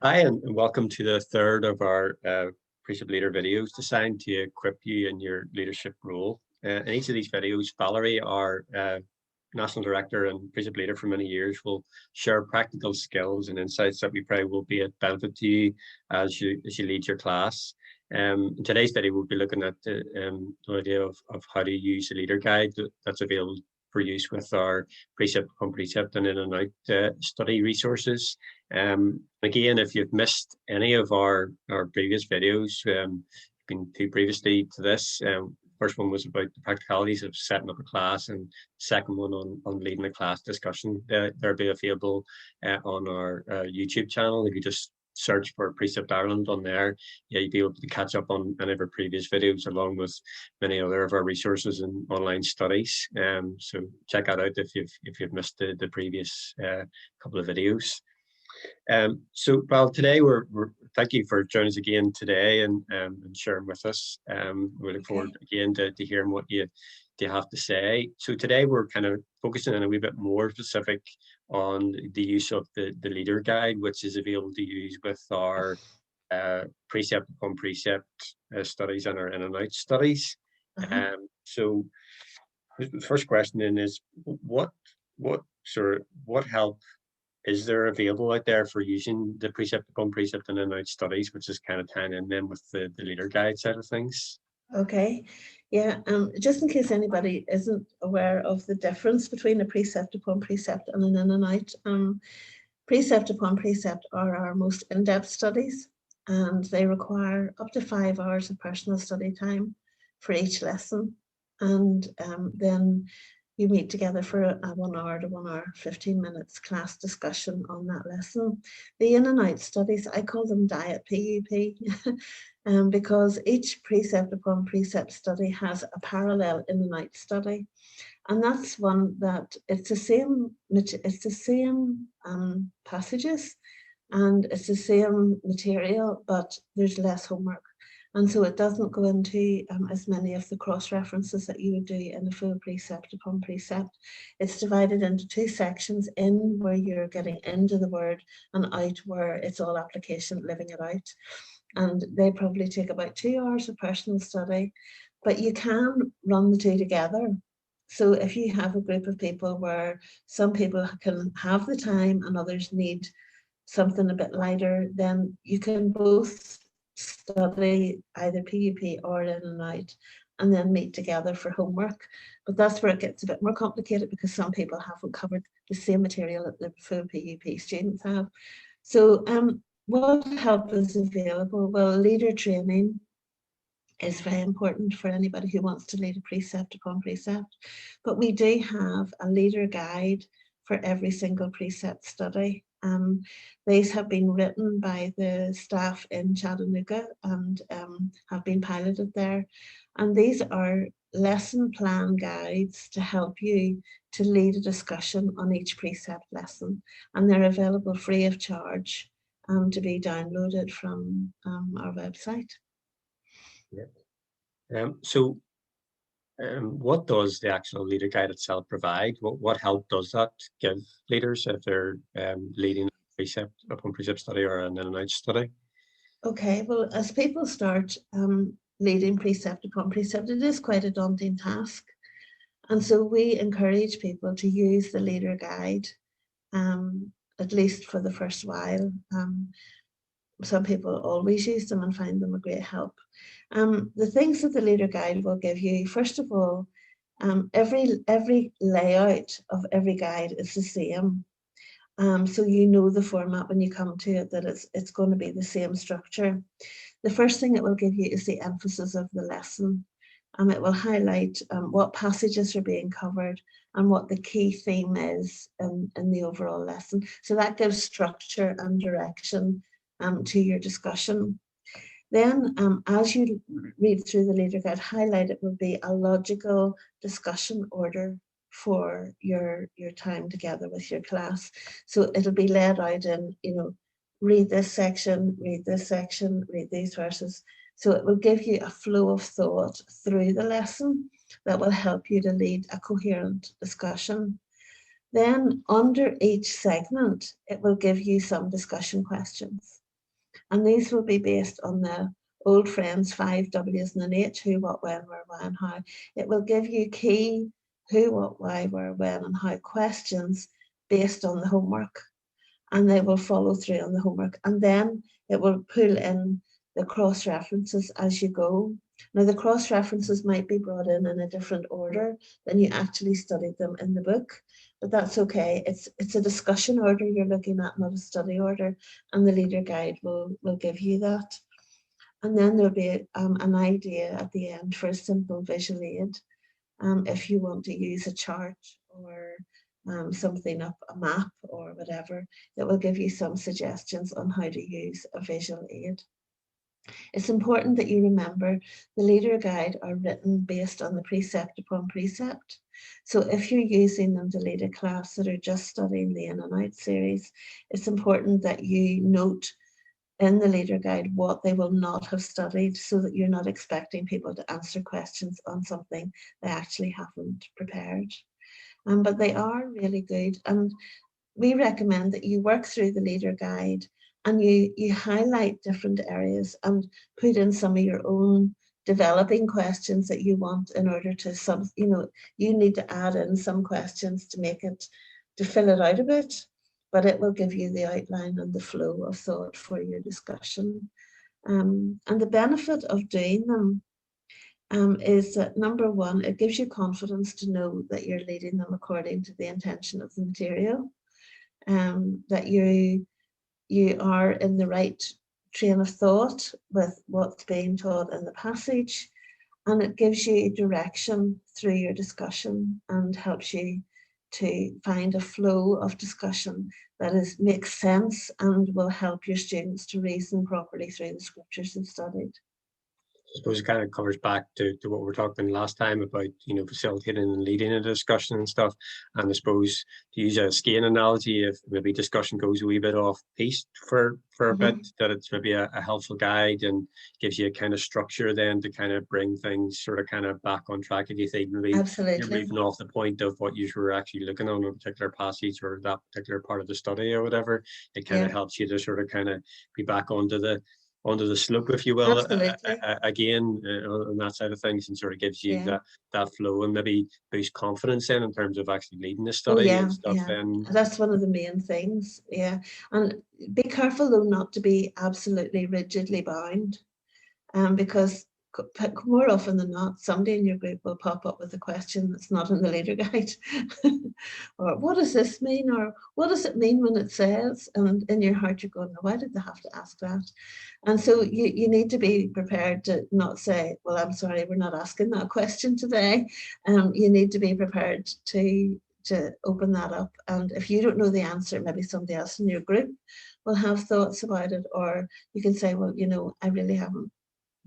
Hi, and welcome to the third of our Precept Leader videos designed to equip you in your leadership role. In each of these videos, Valerie, our National Director and Precept Leader for many years, will share practical skills and insights that we pray will be of benefit to you as you lead your class. In today's video, we'll be looking at the idea of how to use a leader guide that's available for use with our Precept upon Precept and in and out study resources. Again, if you've missed any of our previous videos, been to previously to this, first one was about the practicalities of setting up a class, and second one on leading a class discussion. They'll be available on our YouTube channel. If you just search for Precept Ireland on there, yeah, you'll be able to catch up on any of our previous videos along with many other of our resources and online studies. So check that out if you've missed the previous couple of videos. So, well, today we're thank you for joining us again today and sharing with us. We look forward again to hearing what you have to say. So today we're kind of focusing on a wee bit more specific on the use of the leader guide, which is available to use with our precept upon precept studies and our in and out studies. So the first question then is what help is there available out there for using the precept upon precept and in and out studies, which is kind of tying in then with the leader guide side of things? Okay, yeah, just in case anybody isn't aware of the difference between a precept upon precept and an in and out, precept upon precept are our most in-depth studies, and they require up to 5 hours of personal study time for each lesson. And then you meet together for a 1 hour to 1 hour, 15 minutes class discussion on that lesson. The in and out studies, I call them diet PUP, because each precept upon precept study has a parallel in and out study. And that's one that it's the same passages and it's the same material, but there's less homework. And so it doesn't go into as many of the cross references that you would do in a full precept upon precept. It's divided into 2 sections, in where you're getting into the word and out where it's all application, living it out. And they probably take about 2 hours of personal study, but you can run the 2 together. So if you have a group of people where some people can have the time and others need something a bit lighter, then you can both study either PUP or in and out and then meet together for homework. But that's where it gets a bit more complicated because some people haven't covered the same material that the full PUP students have. So what help is available? Well, leader training is very important for anybody who wants to lead a precept upon precept. But we do have a leader guide for every single precept study. These have been written by the staff in Chattanooga and have been piloted there. And these are lesson plan guides to help you to lead a discussion on each precept lesson. And they're available free of charge to be downloaded from our website. Yeah. So what does the actual leader guide itself provide? What help does that give leaders if they're leading a precept upon precept study or an in and out study? Okay, well, as people start leading precept upon precept, it is quite a daunting task. And so we encourage people to use the leader guide, at least for the first while. Some people always use them and find them a great help. The things that the leader guide will give you, first of all, every layout of every guide is the same. So you know the format when you come to it, that it's going to be the same structure. The first thing it will give you is the emphasis of the lesson. It will highlight what passages are being covered and what the key theme is in the overall lesson. So that gives structure and direction to your discussion. Then as you read through the leader guide, highlighted will be a logical discussion order for your time together with your class. So it'll be laid out in, read this section, read this section, read these verses. So it will give you a flow of thought through the lesson that will help you to lead a coherent discussion. Then under each segment, it will give you some discussion questions. And these will be based on the old friends 5 W's and an H: who, what, when, where, why, and how. It will give you key who, what, why, where, when, and how questions based on the homework, and they will follow through on the homework. And then it will pull in the cross references as you go. Now, the cross references might be brought in a different order than you actually studied them in the book, but that's okay. It's a discussion order you're looking at, not a study order, and the leader guide will give you that. And then there'll be an idea at the end for a simple visual aid. If you want to use a chart or something up, a map or whatever, that will give you some suggestions on how to use a visual aid. It's important that you remember the leader guide are written based on the precept upon precept. So if you're using them to lead a class that are just studying the In and Out series, it's important that you note in the leader guide what they will not have studied, so that you're not expecting people to answer questions on something they actually haven't prepared. But they are really good, and we recommend that you work through the leader guide and you highlight different areas and put in some of your own developing questions that you want in order to you need to add in some questions to make it, to fill it out a bit, but it will give you the outline and the flow of thought for your discussion. And the benefit of doing them is that, number one, it gives you confidence to know that you're leading them according to the intention of the material, that you are in the right train of thought with what's being taught in the passage, and it gives you direction through your discussion and helps you to find a flow of discussion that makes sense and will help your students to reason properly through the scriptures they've studied. I suppose it kind of covers back to what we were talking last time about, facilitating and leading a discussion and stuff. And I suppose, to use a skiing analogy, if maybe discussion goes a wee bit off piste for a bit, that it's maybe a helpful guide and gives you a kind of structure then to kind of bring things sort of kind of back on track. If you think maybe you're moving off the point of what you were actually looking on a particular passage or that particular part of the study or whatever, it kind of helps you to sort of kind of be back onto the slope, if you will, again, on that side of things, and sort of gives you that flow and maybe boost confidence in terms of actually leading the study and stuff. And that's one of the main things. And be careful though not to be absolutely rigidly bound, because more often than not, somebody in your group will pop up with a question that's not in the leader guide. Or what does this mean? Or what does it mean when it says? And in your heart, you're going, why did they have to ask that? And so you need to be prepared to not say, well, I'm sorry, we're not asking that question today. You need to be prepared to open that up. And if you don't know the answer, maybe somebody else in your group will have thoughts about it. Or you can say, well, I really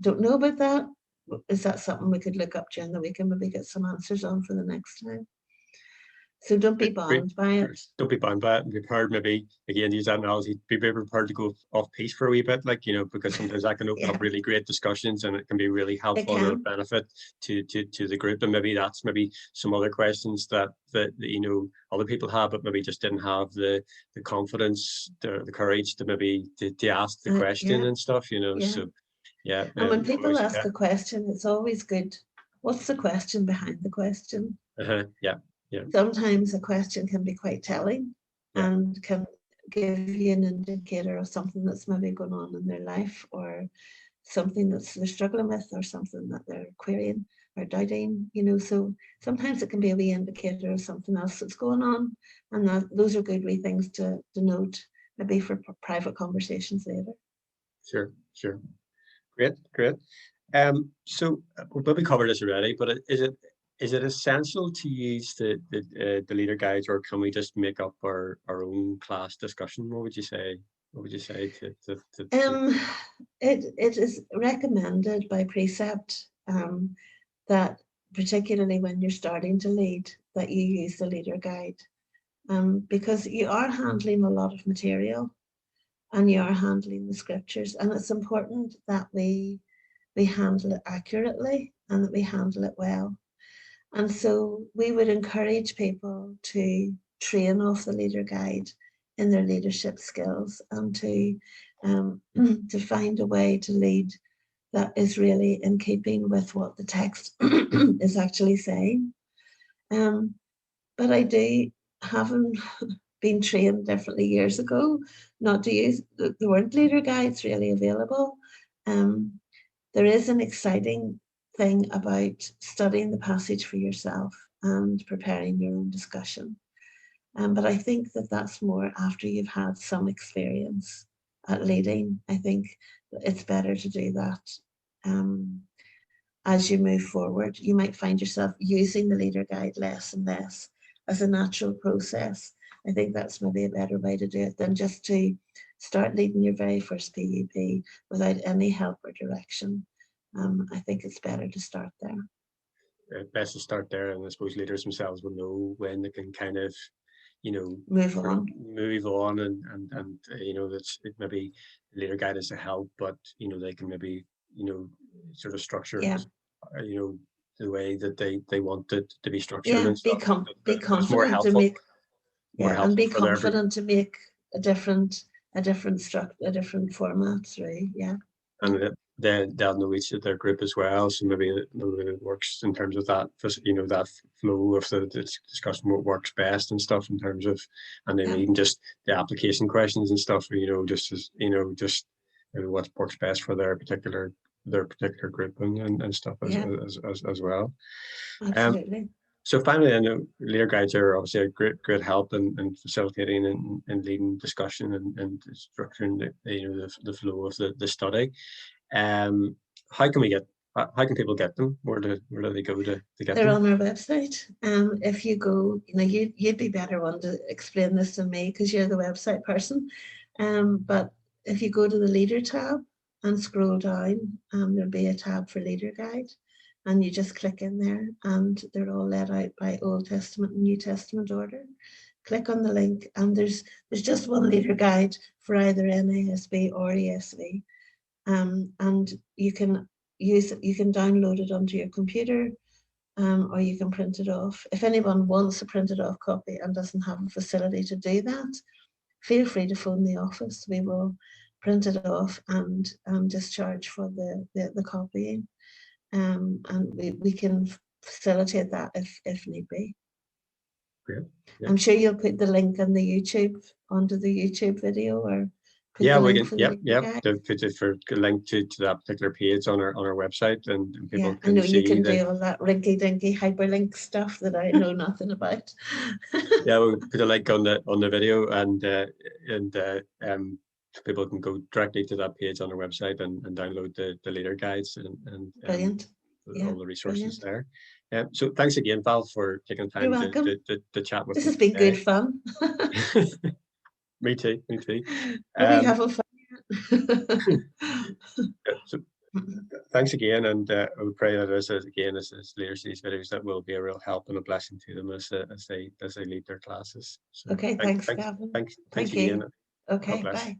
don't know about that. Is that something we could look up during the week and maybe get some answers on for the next time? So don't be bound by it. Don't be bound by it, and be prepared, maybe, again, use that analogy, be prepared to go off piste for a wee bit, because sometimes that can open up really great discussions, and it can be really helpful and a benefit to the group. And maybe that's some other questions that other people have, but maybe just didn't have the confidence, the courage to maybe to ask the question and stuff, so and when people ask a question, it's always good. What's the question behind the question? Sometimes a question can be quite telling and can give you an indicator of something that's maybe going on in their life, or something that they're struggling with, or something that they're querying or doubting, so sometimes it can be a wee indicator of something else that's going on, and those are good wee things to note, maybe for private conversations later. Sure. Great. So we'll probably cover this already, but is it essential to use the leader guides, or can we just make up our own class discussion? What would you say? It is recommended by precept that, particularly when you're starting to lead, that you use the leader guide, because you are handling a lot of material and you are handling the scriptures, and it's important that we handle it accurately and that we handle it well. And so we would encourage people to train off the leader guide in their leadership skills, and to to find a way to lead that is really in keeping with what the text is actually saying. But I do, having been trained differently years ago, not to use, there weren't leader guides really available. There is an exciting thing about studying the passage for yourself and preparing your own discussion. But I think that that's more after you've had some experience at leading. I think it's better to do that as you move forward. You might find yourself using the leader guide less and less as a natural process. I think that's maybe a better way to do it than just to start leading your very first PUP without any help or direction. I think it's better to start there. Best to start there, and I suppose leaders themselves will know when they can kind of, you know, move on, and you know, that's it. Maybe the leader guide is a help, but you know, they can maybe, you know, sort of structure, you know, the way that they want it to be structured. Yeah, and be confident to make. Yeah, and be confident to make a different format through. Yeah. And they'll know each of their group as well, so maybe it works in terms of that, you know, that flow of the discussion, what works best and stuff in terms of, and then even just the application questions and stuff, you know, just as, you know, just what works best for their particular group and stuff as well. Absolutely. So finally, I know leader guides are obviously a great help in facilitating and leading discussion and structuring the flow of the study. How can people get them? Where do they go to get They're them? on our website. If you go, you know, you'd be better one to explain this than me because you're the website person. But if you go to the leader tab and scroll down, there'll be a tab for leader guide. And you just click in there, and they're all laid out by Old Testament and New Testament order. Click on the link, and there's just one leader guide for either NASB or ESV, and you can download it onto your computer, or you can print it off. If anyone wants a printed off copy and doesn't have a facility to do that, feel free to phone the office. We will print it off and just charge for the copying. And we can facilitate that if need be. Great. Yeah. I'm sure you'll put the link on the YouTube onto the YouTube video, or we can. Put it for a link to that particular page on our website, and people can I know see you can do all that rinky-dinky hyperlink stuff that I know nothing about. Yeah, we'll put a link on the video, and people can go directly to that page on our website and download the leader guides and Brilliant. All the resources there. So thanks again, Val, for taking time to chat with us. This has been good fun. Me too. Are we having fun? So, thanks again, and I would pray that as leaders these videos, that will be a real help and a blessing to them as they lead their classes. So okay, thanks Gavin. Thanks Thank again. you. Okay, bye.